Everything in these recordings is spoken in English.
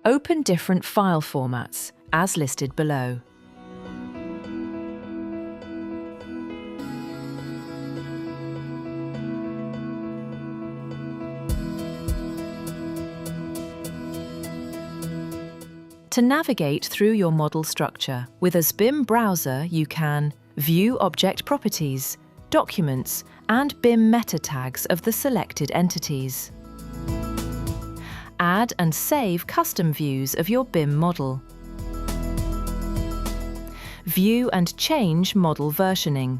Open different file formats, as listed below. To navigate through your model structure, with usBIM.browser you can view object properties, documents, and BIM meta tags of the selected entities. Add and save custom views of your BIM model. View and change model versioning.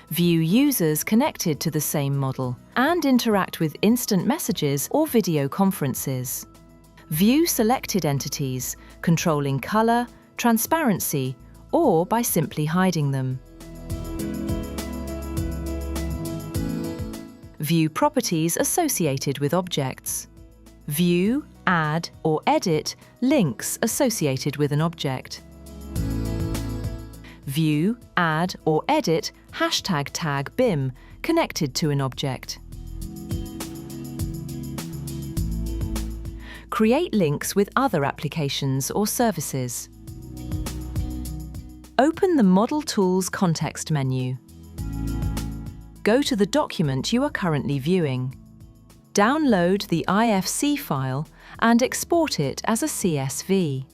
View users connected to the same model and interact with instant messages or video conferences. View selected entities, controlling color, transparency, or by simply hiding them. View properties associated with objects. View, add, or edit links associated with an object. View, add, or edit hashtag tag BIM connected to an object. Create links with other applications or services. Open the Model Tools context menu. Go to the document you are currently viewing. Download the IFC file and export it as a CSV.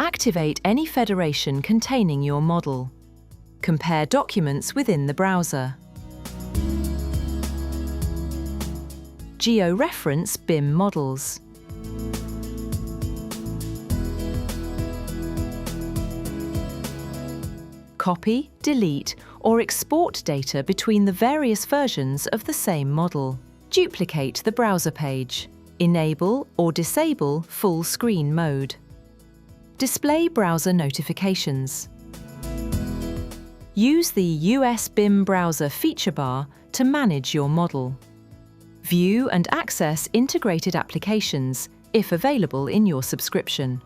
Activate any federation containing your model. Compare documents within the browser. Georeference BIM models. Copy, delete, or export data between the various versions of the same model. Duplicate the browser page. Enable or disable full screen mode. Display browser notifications. Use the usBIM.browser feature bar to manage your model. View and access integrated applications, if available in your subscription.